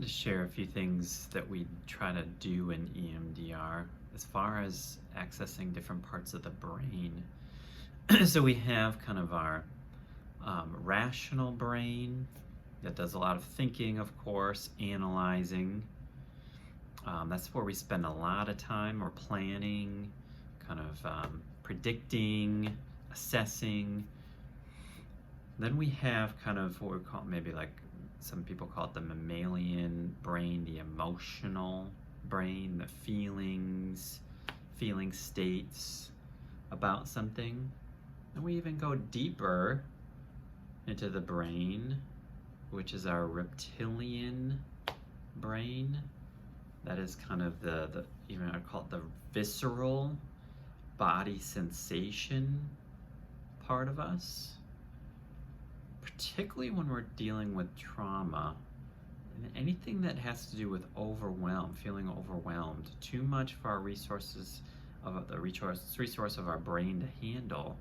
wanted to share a few things that we try to do in EMDR as far as accessing different parts of the brain. So we have kind of our rational brain that does a lot of thinking, of course, analyzing. That's where we spend a lot of time. We're planning, kind of predicting, assessing. Then we have kind of what we call maybe like some people call it the mammalian brain, the emotional brain, the feeling states about something. And we even go deeper into the brain, which is our reptilian brain. That is kind of the even I call it the visceral body sensation part of us. Particularly when we're dealing with trauma, and anything that has to do with feeling overwhelmed, too much for our resource of our brain to handle,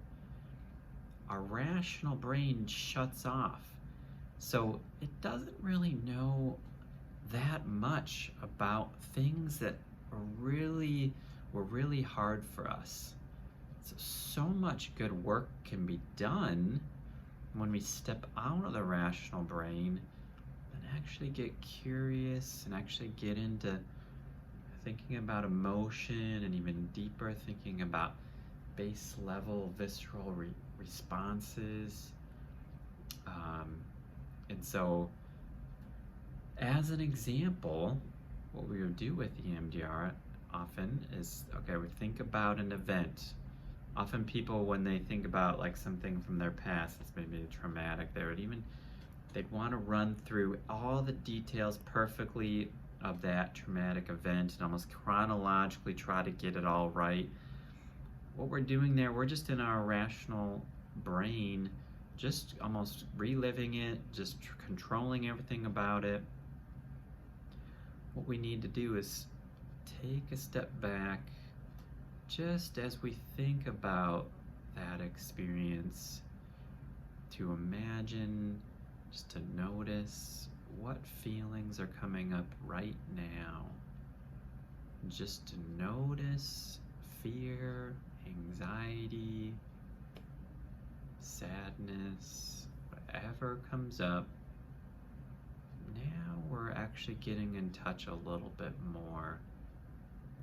our rational brain shuts off. So it doesn't really know that much about things that were really hard for us. So much good work can be done when we step out of the rational brain and actually get curious and actually get into thinking about emotion and even deeper thinking about base level visceral responses. And so as an example, what we would do with EMDR often is, okay, we think about an event. Often people, when they think about like something from their past that's maybe traumatic, they'd want to run through all the details perfectly of that traumatic event and almost chronologically try to get it all right. What we're doing there, we're just in our rational brain, just almost reliving it, just controlling everything about it. What we need to do is take a step back, just as we think about that experience, to imagine, just to notice what feelings are coming up right now. Just to notice fear, anxiety, sadness, whatever comes up. Now we're actually getting in touch a little bit more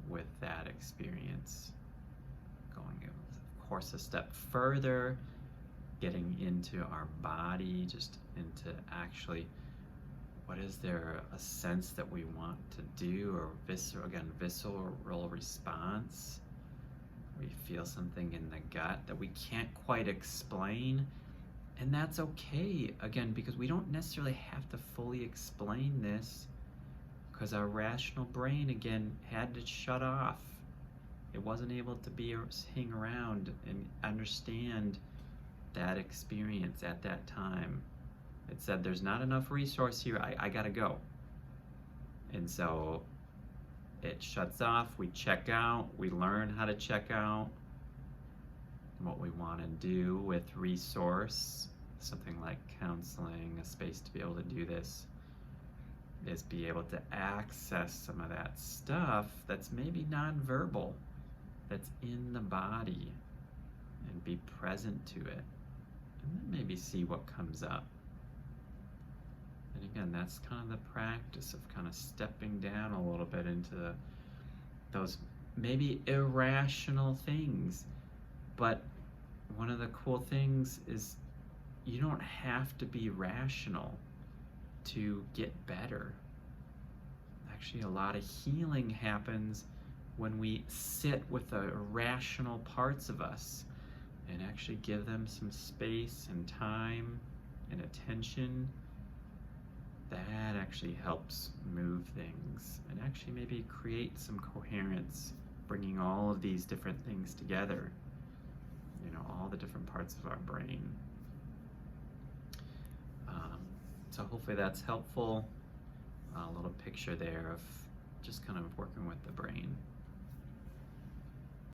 with that experience. Going, of course, a step further, getting into our body, just into actually what is there a sense that we want to do, or visceral response. We feel something in the gut that we can't quite explain, and that's okay, again, because we don't necessarily have to fully explain this, because our rational brain, again, had to shut off. It wasn't able to hang around and understand that experience at that time. It said, there's not enough resource here, I gotta go. And so it shuts off, we check out, we learn how to check out. What we want to do with resource, something like counseling, a space to be able to do this, is be able to access some of that stuff that's maybe nonverbal, that's in the body, and be present to it, and then maybe see what comes up. And again, that's kind of the practice of kind of stepping down a little bit into those maybe irrational things. But one of the cool things is you don't have to be rational to get better. Actually, a lot of healing happens when we sit with the irrational parts of us and actually give them some space and time and attention. That actually helps move things and actually maybe create some coherence, bringing all of these different things together, all the different parts of our brain. So hopefully that's helpful. A little picture there of just kind of working with the brain.